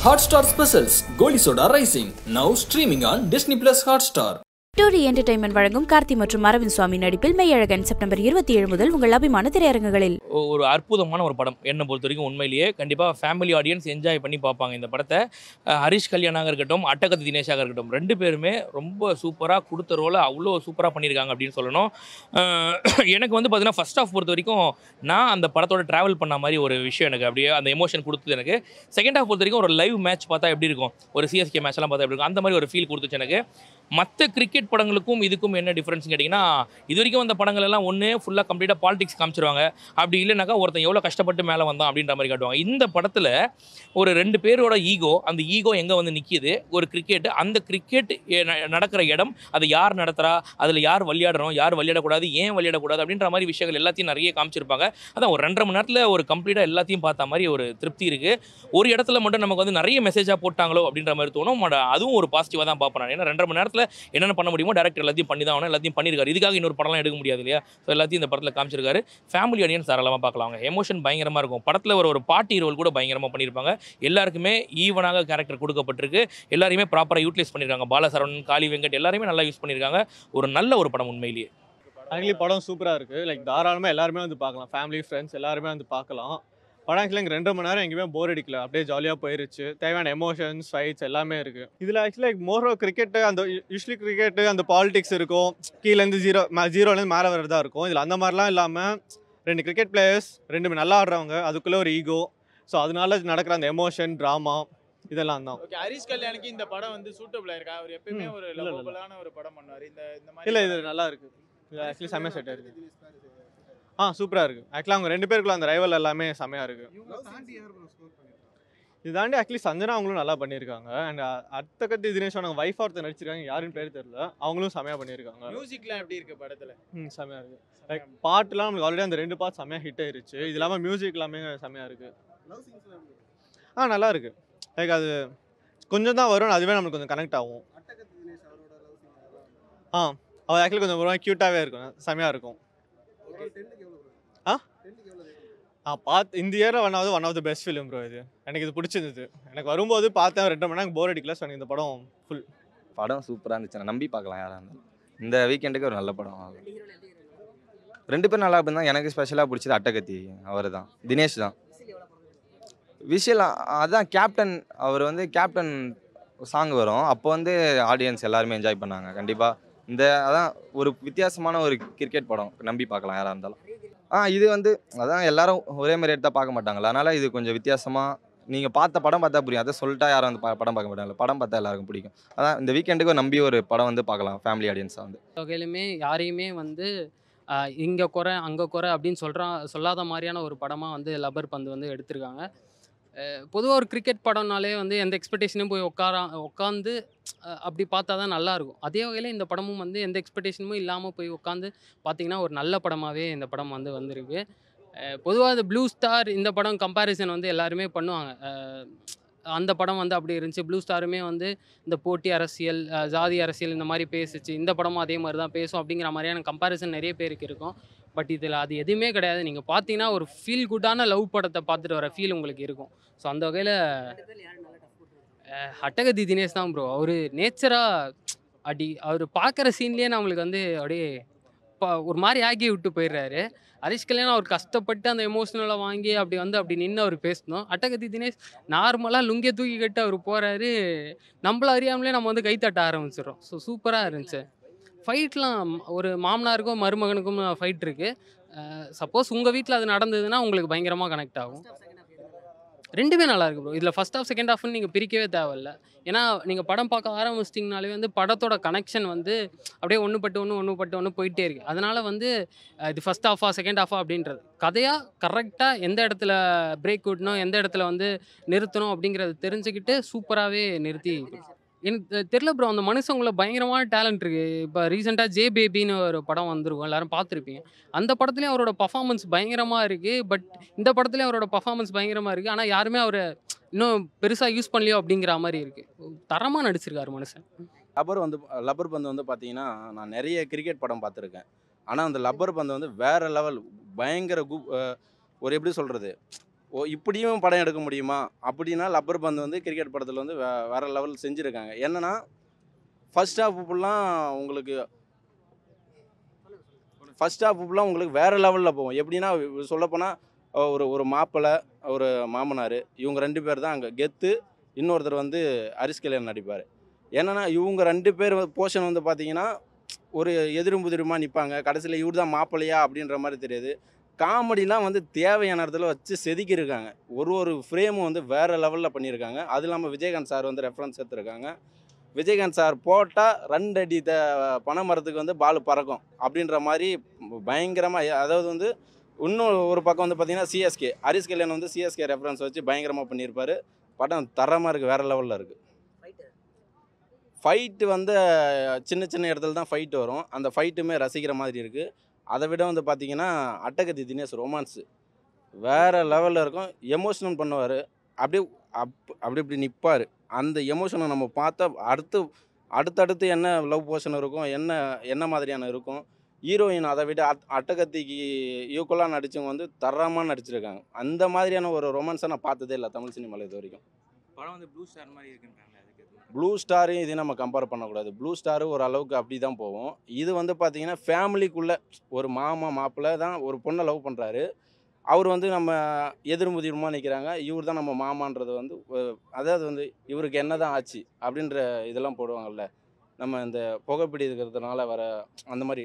Hotstar Specials Goli Soda Rising now streaming on Disney Plus Hotstar. டூரி entertainment வழங்கும் கார்த்தி மற்றும் அரவிந்த் சுவாமி நடிப்பில் மெய்யழகன் செப்டம்பர் 27 முதல் உங்கள் அபிமான திரையரங்குகளில். ஒரு அற்புதமான ஒரு படம் என்னை பொறுத்த வரைக்கும். உண்மையிலேயே கண்டிப்பாக ஃபேமிலி ஆடியன்ஸ் என்ஜாய் பண்ணி பார்ப்பாங்க இந்த படத்தை. ஹரிஷ் கல்யாணாக இருக்கட்டும், அட்டகத்தி தினேஷாக இருக்கட்டும், ரெண்டு பேருமே ரொம்ப சூப்பராக கொடுத்த ரோலை அவ்வளோ சூப்பராக பண்ணியிருக்காங்க அப்படின்னு சொல்லணும். எனக்கு வந்து பார்த்தீங்கன்னா ஃபர்ஸ்ட் ஹாஃப் பொறுத்த வரைக்கும் நான் அந்த படத்தோட ட்ராவல் பண்ண மாதிரி ஒரு விஷயம் எனக்கு அப்படியே அந்த எமோஷன் கொடுத்தது எனக்கு. செகண்ட் ஹாஃப் பொறுத்த வரைக்கும் ஒரு லைவ் மேட்ச் பார்த்தா எப்படி இருக்கும், ஒரு சிஎஸ்கே மேட்ச்லாம் பார்த்தா எப்படி இருக்கும், அந்த மாதிரி ஒரு ஃபீல் கொடுத்துச்சு எனக்கு. மற்ற கிரிக்கெட் படங்களுக்கும் இதுக்கும் என்ன டிஃப்ரென்ஸ் கேட்டிங்கன்னா, இது வரைக்கும் அந்த படங்கள் எல்லாம் ஒன்று ஃபுல்லாக கம்ப்ளீட்டாக பாலிடிக்ஸ் காமிச்சிருவாங்க, அப்படி இல்லைனாக்கா ஒருத்தன் எவ்வளோ கஷ்டப்பட்டு மேலே வந்தான் அப்படின்ற மாதிரி காட்டுவாங்க. இந்த படத்தில் ஒரு ரெண்டு பேரோட ஈகோ, அந்த ஈகோ எங்கே வந்து நிற்கிது, ஒரு கிரிக்கெட், அந்த கிரிக்கெட் நடக்கிற இடம், அதை யார் நடத்துகிறா, அதில் யார் விளையாடுறோம், யார் விளையாடக்கூடாது, ஏன் விளையாடக்கூடாது அப்படின்ற மாதிரி விஷயங்கள் எல்லாத்தையும் நிறைய காமிச்சிருப்பாங்க. அதான் ஒரு 2.5 மணி நேரத்தில் ஒரு கம்ப்ளீட்டாக எல்லாத்தையும் பார்த்த மாதிரி ஒரு திருப்தி இருக்குது. ஒரு இடத்துல மட்டும் நமக்கு வந்து நிறைய மெசேஜாக போட்டாங்களோ அப்படின்ற மாதிரி தோணும். அதுவும் ஒரு பாசிட்டிவாக தான் பார்ப்பேன் நான். ஏன்னா 2.5 மணி நேரத்தில் என்னென்ன பண்ண முடியுமோ டேரக்டர் எல்லாத்தையும் பண்ணி தான் ஆகணும், எல்லாத்தையும் பண்ணியிருக்காரு. இதுக்காக இன்னொரு படம்லாம் எடுக்க முடியாது இல்லையா? ஸோ எல்லாத்தையும் இந்த படத்தில் காமிச்சிருக்காரு. ஃபேமிலி ஆடியன்ஸ் தாராளமாக பார்க்கலாம். எமோஷன் பயங்கரமாக இருக்கும். படத்தில் ஒரு பாட்டி ரோல் கூட பயங்கரமாக பண்ணியிருப்பாங்க. எல்லாருக்குமே ஈவனாக கேரக்டர் கொடுக்கப்பட்டிருக்கு. எல்லாரையுமே ப்ராப்பராக யூட்டிலைஸ் பண்ணியிருக்காங்க. பாலசரவணன், காளி வெங்கட் எல்லாருமே நல்லா யூஸ் பண்ணியிருக்காங்க. ஒரு நல்ல ஒரு படம் உண்மையிலேயே. ஆக்சுவலி படம் சூப்பராக இருக்குது. லைக் தாராளமாக எல்லாருமே வந்து பார்க்கலாம். ஃபேமிலி ஃப்ரெண்ட்ஸ் எல்லாருமே வந்து பார்க்கலாம். படம் ஆக்சுவலி எனக்கு 2.5 மணி நேரம் எங்கேயுமே போர் அடிக்கல. அப்படியே ஜாலியாக போயிருச்சு. தேவையான எமோஷன்ஸ், ஃபைட்ஸ் எல்லாமே இருக்குது. இதில் ஆக்சுவலி லைக் மோர் கிரிக்கெட்டு, அந்த யூஸ்வலி கிரிக்கெட்டு அந்த பாலிடிக்ஸ் இருக்கும். கீழேருந்து ஜீரோலேருந்து மேலே வரதா இருக்கும். இதில் அந்த மாதிரிலாம் இல்லாமல் 2 கிரிக்கெட் பிளேயர்ஸ், 2 நல்லா ஆடுறவங்க, அதுக்குள்ளே ஒரு ஈகோ. ஸோ அதனால நடக்கிற அந்த எமோஷன், ட்ராமா இதெல்லாம் தான். ஓகே, ஹரிஷ் கல்யாணுக்கு இந்த படம் வந்து சூட்டபிளா இருக்கா? அவர் எப்பவுமே ஒரு லவ்வபிளான ஒரு படம் பண்ணுவார். இந்த மாதிரி இல்லை, இது நல்லா இருக்குது. இது ஆக்சுவலி செம்மையாக செட்டாக இருக்குது. சூப்பராக இருக்குது. ஆக்சுவலாக அவங்க 2 பேருக்குள்ள அந்த ரைவல் எல்லாமே செம்மையாக இருக்குது. இது தாண்டி ஆக்சுவலி சஞ்சனா அவங்களும் நல்லா பண்ணியிருக்காங்க. அண்ட் அட்டகத்தி தினேஷ் அவங்க வைஃப் ஒருத்தர் நடிச்சிருக்காங்க, யாருன்னு பேர் தெரியல, அவங்களும் செம்மையாக பண்ணியிருக்காங்க. மியூசிக்லாம் எப்படி இருக்குது படத்தில்? செம்மையாக இருக்குது. லைக் பாட்டுலாம் நமக்கு ஆல்ரெடி அந்த 2 பாட்டு செம்மையாக ஹிட் ஆயிருச்சு. இது இல்லாமல் மியூசிக் எல்லாமே செம்மையாக இருக்குது. நல்லா இருக்குது. லைக் அது கொஞ்சம் தான் வரும், அதுவே நம்மளுக்கு கொஞ்சம் கனெக்ட் ஆகும். அவர் ஆக்சுவலி கொஞ்சம் ஒரு க்யூட்டாகவே இருக்கும், செம்மையாக இருக்கும். பார்த்து இந்த இயரில் one of the best film bro. இது எனக்கு இது பிடிச்சிருந்தது. எனக்கு வரும்போது பார்த்தேன் 2 மணி நேரம் போர் அடிக்கல. ஸோ எனக்கு இந்த படம் படம் சூப்பராக இருந்துச்சு. நான் நம்பி பார்க்கலாம் யாராக இருந்தாலும். இந்த வீக்கெண்டுக்கு ஒரு நல்ல படம். 2 பேரும் நல்லா இருந்தால் எனக்கு ஸ்பெஷலாக பிடிச்சது அட்டகத்தி அவர் தான், தினேஷ் தான். விஷயம் அதான் கேப்டன், அவர் வந்து கேப்டன் சாங் வரும், அப்போ வந்து ஆடியன்ஸ் எல்லாருமே என்ஜாய் பண்ணாங்க. கண்டிப்பாக அதான் ஒரு வித்தியாசமான ஒரு கிரிக்கெட் படம், நம்பி பார்க்கலாம் யாராக இருந்தாலும். இது வந்து அதான் எல்லாரும் ஒரே மாதிரி எடுத்தால் பார்க்க மாட்டாங்களா, அதனால் இது கொஞ்சம் வித்தியாசமாக நீங்கள் படம் பார்த்தா புரியும். அதை சொல்லிட்டா யாரும் வந்து படம் பார்க்க மாட்டாங்க. படம் பார்த்தா எல்லாருக்கும் பிடிக்கும். அதான் இந்த வீக்கெண்டுக்கு நம்பி ஒரு படம் வந்து பார்க்கலாம் ஃபேமிலி ஆடியன்ஸாக வந்து. வகையிலுமே யாரையுமே வந்து இங்கே குறை அங்கே குறை அப்படின்னு சொல்லாத மாதிரியான ஒரு படமாக வந்து லப்பர் பந்து வந்து எடுத்திருக்காங்க. பொதுவாக ஒரு கிரிக்கெட் படம்னாலே வந்து எந்த எக்ஸ்பெக்டேஷனும் போய் உட்காந்து அப்படி பார்த்தா தான் நல்லாயிருக்கும். அதே வகையில் இந்த படமும் வந்து எந்த எக்ஸ்பெக்டேஷனும் இல்லாமல் போய் உட்காந்து பார்த்திங்கன்னா ஒரு நல்ல படமாகவே இந்த படம் வந்து வந்திருக்கு. பொதுவாக இந்த ப்ளூ ஸ்டார் இந்த படம் கம்பேரிசன் வந்து எல்லாருமே பண்ணுவாங்க. அந்த படம் வந்து அப்படி இருந்துச்சு. ப்ளூ ஸ்டாருமே வந்து இந்த போட்டி அரசியல், ஜாதி அரசியல் இந்த மாதிரி பேசுச்சு. இந்த படமும் அதே மாதிரி தான் பேசும் அப்படிங்கிற மாதிரியான கம்பேரிசன் நிறைய பேருக்கு இருக்கும். பட் இதில் அது எதுவுமே கிடையாது. நீங்கள் பார்த்தீங்கன்னா ஒரு ஃபீல் குட்டான லவ் படத்தை பார்த்துட்டு வர ஃபீல் உங்களுக்கு இருக்கும். ஸோ அந்த வகையில் அட்டகத்தி தினேஷ் தான் ப்ரோ. அவர் நேச்சராக அவர் பார்க்குற சீன்லேயே நம்மளுக்கு வந்து அப்படியே ஒரு மாதிரி ஆக்கி விட்டு போயிடுறாரு. ஹரிஷ் கல்யாணம் அவர் கஷ்டப்பட்டு அந்த எமோஷனலை வாங்கி அப்படி நின்று அவர் பேசணும். அட்டகத்தி தினேஷ் நார்மலாக லுங்கியை தூக்கி கட்டு அவர் போகிறாரு. நம்மள அறியாமலே நம்ம வந்து கைத்தட்ட ஆரம்பிச்சிடுறோம். ஸோ சூப்பராக இருந்துச்சு. ஃபைட்லாம் ஒரு மாமனாருக்கும் மருமகனுக்கும் ஃபைட் இருக்குது. சப்போஸ் உங்கள் வீட்டில் அது நடந்ததுன்னா உங்களுக்கு பயங்கரமாக கனெக்ட் ஆகும். 2மே நல்லா இருக்குது ப்ரோ. இதில் ஃபஸ்ட் ஹாஃப் செகண்ட் ஹாஃப்னு நீங்கள் பிரிக்கவே தேவையில்ல. ஏன்னா நீங்கள் படம் பார்க்க ஆரம்பிச்சிட்டிங்கனாலே வந்து படத்தோட கனெக்ஷன் வந்து அப்படியே ஒன்று பட்டு ஒன்று போயிட்டே இருக்குது. அதனால் வந்து இது ஃபஸ்ட் ஹாஃபா செகண்ட் ஹாஃபா அப்படின்றது கதையாக கரெக்டாக எந்த இடத்துல பிரேக் விடணும், எந்த இடத்துல வந்து நிறுத்தணும் அப்படிங்கிறத தெரிஞ்சுக்கிட்டு சூப்பராகவே நிறுத்தி. எனக்கு தெரில ப்ரோ, அந்த மனுஷங்கள பயங்கரமான டேலண்ட் இருக்குது. இப்போ ரீசெண்டாக ஜே பேபின்னு ஒரு படம் வந்திருக்கும், எல்லோரும் பார்த்துருப்பீங்க. அந்த படத்துலேயும் அவரோட பர்ஃபார்மன்ஸ் பயங்கரமாக இருக்குது. பட் இந்த படத்துலேயும் அவரோட பர்ஃபார்மன்ஸ் பயங்கரமாக இருக்குது. ஆனால் யாருமே அவரை இன்னும் பெருசாக யூஸ் பண்ணலையோ அப்படிங்கிற மாதிரி இருக்குது. தரமாக நடிச்சிருக்காரு மனுஷன். லப்பர் பந்து வந்து பார்த்தீங்கன்னா, நான் நிறைய கிரிக்கெட் படம் பார்த்துருக்கேன். ஆனால் அந்த லப்பர் பந்து வந்து வேறு லெவல், பயங்கர ஒரு எப்படி சொல்கிறது, இப்படியும் படம் எடுக்க முடியுமா அப்படின்னா லப்பர் பந்து வந்து கிரிக்கெட் படத்தில் வந்து வேறு லெவல் செஞ்சுருக்காங்க. என்னென்னா ஃபர்ஸ்ட் ஹாஃப் ஃபுல்லாக உங்களுக்கு வேறு லெவலில் போகும். எப்படின்னா சொல்லப்போனால் ஒரு மாப்பிள்ளை ஒரு மாமனார் இவங்க 2 பேர் தான் அங்கே கெத்து. இன்னொருத்தர் வந்து ஹரிஷ் கல்யாண் நடிப்பார். என்னென்னா இவங்க 2 பேர் போர்ஷன் வந்து பார்த்திங்கன்னா ஒரு எதிரும் புதிருமா நிற்பாங்க. கடைசியில் இவர் தான் மாப்பிள்ளையா அப்படின்ற மாதிரி தெரியாது. காமெடிலாம் வந்து தேவையான இடத்துல வச்சு செதுக்கியிருக்காங்க. ஒரு ஃப்ரேமும் வந்து வேறு லெவலில் பண்ணியிருக்காங்க. அது இல்லாமல் விஜயகாந்த் சார் வந்து ரெஃபரன்ஸ் எடுத்துருக்காங்க. விஜயகாந்த் சார் போட்டால் 2 அடி பனை மரத்துக்கு வந்து பால் பறக்கும் அப்படின்ற மாதிரி பயங்கரமாக. அதாவது வந்து இன்னும் ஒரு பக்கம் வந்து பார்த்திங்கன்னா சிஎஸ்கே ஹரிஷ் கல்யாண் வந்து சிஎஸ்கே ரெஃபரன்ஸ் வச்சு பயங்கரமாக பண்ணியிருப்பார். படம் தரமாக இருக்குது, வேறு லெவலில் இருக்குது. ஃபைட்டு வந்து சின்ன இடத்துல தான் ஃபைட்டு வரும். அந்த ஃபைட்டுமே ரசிக்கிற மாதிரி இருக்குது. அதை விட வந்து பார்த்திங்கன்னா அட்டகத்தி தினேஷ் ரொமான்ஸு வேறு லெவலில் இருக்கும். எமோஷனல் பண்ணுவார். அப்படி நிற்பார். அந்த எமோஷனை நம்ம பார்த்தா அடுத்தடுத்து என்ன லவ் போர்ஷன் இருக்கும், என்ன மாதிரியான இருக்கும். ஹீரோயின் அதை விட அட்டகத்திக்கு ஈக்குவலாக நடித்தவங்க வந்து தரமாக நடிச்சிருக்காங்க. அந்த மாதிரியான ஒரு ரொமான்ஸை நான் பார்த்ததே இல்லை தமிழ் சினிமாவில் இது வரைக்கும். படம் வந்து ப்ளூ ஸ்டார் மாதிரி இருக்குன்றாங்க. ப்ளூ ஸ்டாரையும் இது நம்ம கம்பேர் பண்ணக்கூடாது. ப்ளூ ஸ்டாரு ஓரளவுக்கு அப்படி தான் போகும். இது வந்து பார்த்திங்கன்னா ஃபேமிலிக்குள்ளே ஒரு மாப்பிள்ளை தான் ஒரு பொண்ணை லவ் பண்ணுறாரு. அவர் வந்து நம்ம எதிர்முதிரமாக நிற்கிறாங்க. இவர் தான் நம்ம மாமான்றது வந்து அதாவது வந்து இவருக்கு என்ன தான் ஆச்சு அப்படின்ற இதெல்லாம் போடுவாங்கள்ல. நம்ம இந்த புகைப்பிடி இருக்கிறதுனால வர அந்த மாதிரி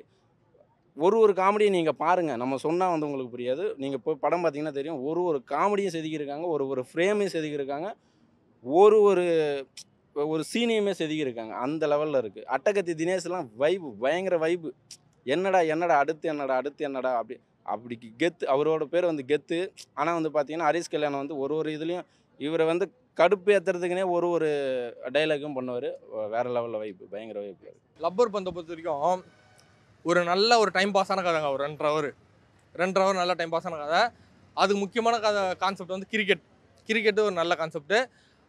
ஒரு காமெடியை நீங்கள் பாருங்கள். நம்ம சொன்னால் வந்து உங்களுக்கு புரியாது. நீங்கள் போய் படம் பார்த்தீங்கன்னா தெரியும். ஒரு காமெடியும் செதுக்கியிருக்காங்க. ஒரு ஃப்ரேமையும் செதுக்கியிருக்காங்க. ஒரு சீனியுமே செதுக்கியிருக்காங்க. அந்த லெவலில் இருக்குது. அட்டகத்தி தினேஷ்லாம் பயங்கர வைப்பு. என்னடா அடுத்து என்னடா அப்படி கெத்து. அவரோட பேர் வந்து கெத்து. ஆனால் வந்து பார்த்தீங்கன்னா ஹரிஷ் கல்யாணம் வந்து ஒரு இதுலேயும் இவரை வந்து கடுப்பு ஏற்றுறதுக்குனே ஒரு டைலாகும் பண்ணுவார். வேறு லெவலில் வைப்பு, பயங்கர வைப்பு. லப்பர் பந்தை பொறுத்த வரைக்கும் ஒரு நல்ல ஒரு டைம் பாஸான கதைங்க. ஒரு 2 ஹவர் நல்ல டைம் பாஸான கதை. அதுக்கு முக்கியமான கான்செப்ட் வந்து கிரிக்கெட்டு ஒரு நல்ல கான்செப்ட்டு.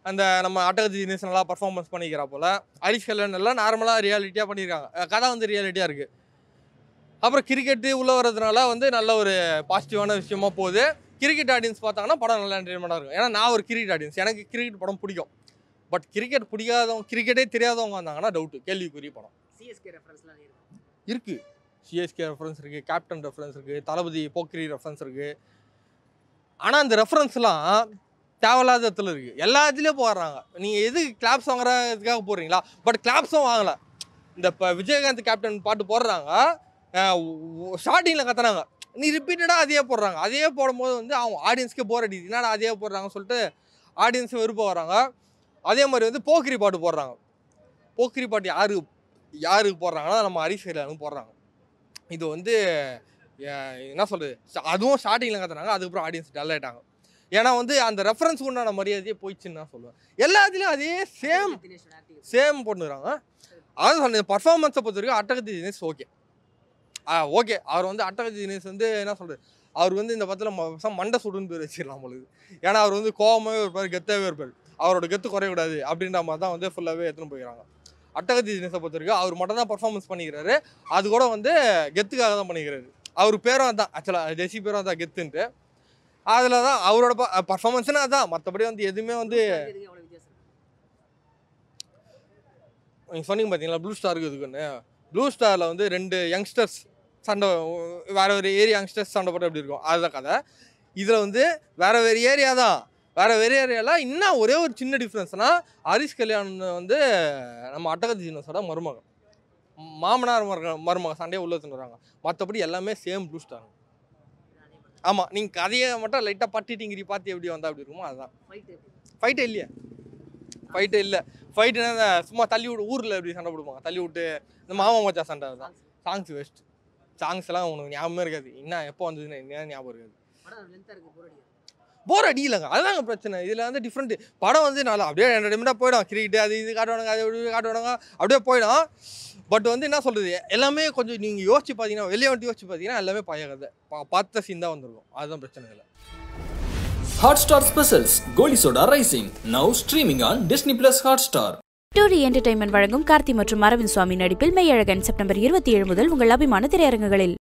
அந்த நம்ம அட்டகத்தி தினேஷ் நல்லா பர்ஃபார்மன்ஸ் பண்ணிக்கிறா போல். ஹரிஷ் கல்யாண் எல்லாம் நார்மலாக ரியாலிட்டியாக பண்ணியிருக்காங்க. கதை வந்து ரியாலிட்டியாக இருக்குது. அப்புறம் கிரிக்கெட்டு உள்ளே வர்றதுனால வந்து நல்ல ஒரு பாசிட்டிவான விஷயமா போகுது. கிரிக்கெட் ஆடியன்ஸ் பார்த்தாங்கன்னா படம் நல்லா என்டர்டைன்மெண்ட்டாக இருக்கும். ஏன்னா நான் ஒரு கிரிக்கெட் ஆடியன்ஸ். எனக்கு கிரிக்கெட் படம் பிடிக்கும். பட் கிரிக்கெட் பிடிக்காதவங்க, கிரிக்கெட்டே தெரியாதவங்க வந்தாங்கன்னா டவுட்டு, கேள்விக்குரிய படம். சிஎஸ்கே ரெஃபரன்ஸ்லாம் இருக்குது. சிஎஸ்கே ரெஃபரன்ஸ் இருக்குது, கேப்டன் ரெஃபரன்ஸ் இருக்குது, தளபதி போக்கிரி ரெஃபரன்ஸ் இருக்குது. ஆனால் அந்த ரெஃபரன்ஸ்லாம் தேவையில்லாத இடத்துல இருக்குது. எல்லா இதுலேயும் போடுறாங்க. நீங்கள் எது கிளாப்ஸ் வாங்குறதுக்காக போடுறீங்களா? பட் கிளாப்ஸும் வாங்கலை. இந்த இப்போ விஜயகாந்த் கேப்டன் பாட்டு போடுறாங்க. ஸ்டார்டிங்கில் கத்துறாங்க. நீ ரிப்பீட்டடாக அதையே போடுறாங்க. அதையே போடும்போது வந்து அவங்க ஆடியன்ஸ்க்கே போர் அடிக்குது. என்னடா அதையே போடுறாங்கன்னு சொல்லிட்டு ஆடியன்ஸ் விருப்ப வராங்க. அதே மாதிரி வந்து போக்கிரி பாட்டு போடுறாங்க. போக்கிரி பாட்டு யாருக்கு போடுறாங்கன்னா நம்ம ஹரிஷ் கல்யாணுக்கு போடுறாங்க. இது வந்து என்ன சொல்கிறது, அதுவும் ஸ்டார்டிங்கில் கத்துறாங்க. அதுக்கப்புறம் ஆடியன்ஸ் டல் ஆகிட்டாங்க. ஏன்னா வந்து அந்த ரெஃபரன்ஸ் உண்டான மரியாதையே போயிடுச்சுன்னு தான் சொல்லுவேன். எல்லாத்துலேயும் அதே சேம் பண்ணுறாங்க. அதான் சொன்னேன். பர்ஃபார்மன்ஸை பொறுத்த வரைக்கும் அட்டகத்தி தினேஷ் ஓகே. அவர் வந்து அட்டகத்தி தினேஷ் வந்து என்ன சொல்கிறது, அவர் வந்து இந்த படத்தில் மண்டை சுடுன்னு பேர் வச்சிடலாம் பொழுது. ஏன்னா அவர் வந்து கோவமாகவே இருப்பார், கெத்தாகவே இருப்பார். அவரோட கெத்து குறையக்கூடாது அப்படின்ற மாதிரி தான் வந்து ஃபுல்லாகவே எடுத்துன்னு போயிடறாங்க. அட்டகத்தி தினேஷை பொறுத்த வரைக்கும் அவர் மட்டும் தான் பர்ஃபார்மன்ஸ் பண்ணிக்கிறாரு. அது கூட வந்து கெத்துக்காக தான் பண்ணிக்கிறாரு. அவர் பேரும் தான் ஆக்சுவலாக ஜெசி பேரும் தான் கெத்துன்ட்டு. அதில் தான் அவரோட பர்ஃபார்மன்ஸ்னா அதான். மற்றபடி வந்து எதுவுமே வந்து நீங்கள் சொன்னீங்க பார்த்தீங்களா ப்ளூ ஸ்டாருக்கு இதுக்குன்னு. ப்ளூ ஸ்டாரில் வந்து 2 யங்ஸ்டர்ஸ் சண்டை, வேறு ஒரு ஏரியா யங்ஸ்டர்ஸ் சண்டை போட்டு எப்படி இருக்கும் அதுதான் கதை. இதில் வந்து வேறு ஏரியா தான். வேறு ஏரியாவில் இன்னும் ஒரே ஒரு சின்ன டிஃப்ரென்ஸ்னால் ஹரிஷ் கல்யாண் வந்து நம்ம அட்டகத்தி தினேஷோட மருமகன். மாமனார் மருமகன் சண்டையை உள்ள தின்னுறாங்க. மற்றபடி எல்லாமே சேம் ப்ளூ ஸ்டார். ஆமாம், நீங்கள் கதையை மட்டும் லைட்டாக பட்டிட்டிங்கிரி பார்த்து எப்படி வந்தால் அப்படி இருக்குமோ அதுதான். ஃபைட்டே இல்லை. ஃபைட்டுனா சும்மா தள்ளி விட்டு ஊரில் எப்படி சண்டை போடுவாங்க, தள்ளி விட்டு இந்த மாமா மச்சா சண்டை. அதுதான். Songs waste. சாங்ஸ் எல்லாம் உனக்கு ஞாபகமே இருக்காது. என்ன எப்போ வந்ததுன்னு என்ன ஞாபகம் இருக்காது. போர் அடிக்கலைங்க. அதுதாங்க பிரச்சனை. இதில் வந்து டிஃப்ரெண்ட் படம் வந்து நல்லா அப்படியே என்டர்டைன்மெண்ட்டாக போயிடும். கிரிக்கெட் அது இது காட்டுவானுங்க, அது காட்டுவானுங்க, அப்படியே போயிடும். பட் வந்து என்ன சொல்கிறது, எல்லாமே கொஞ்சம் நீங்கள் யோசிச்சு பார்த்தீங்கன்னா, வெளியே வந்துட்டு யோசிச்சு பார்த்தீங்கன்னா எல்லாமே பழைய கதை. பார்த்த சீன் தான் வந்திருக்கும். அதுதான் பிரச்சனை இல்லை. Hotstar Specials Goli soda rising now streaming on Disney Plus Hotstar. டூரி என்டர்டைன்மெண்ட் வழங்கும் கார்த்தி மற்றும் அரவிந்த் சுவாமி நடிப்பில் மெய்யழகன் செப்டம்பர் 27 முதல் உங்கள் அபிமான திரையரங்குகளில்.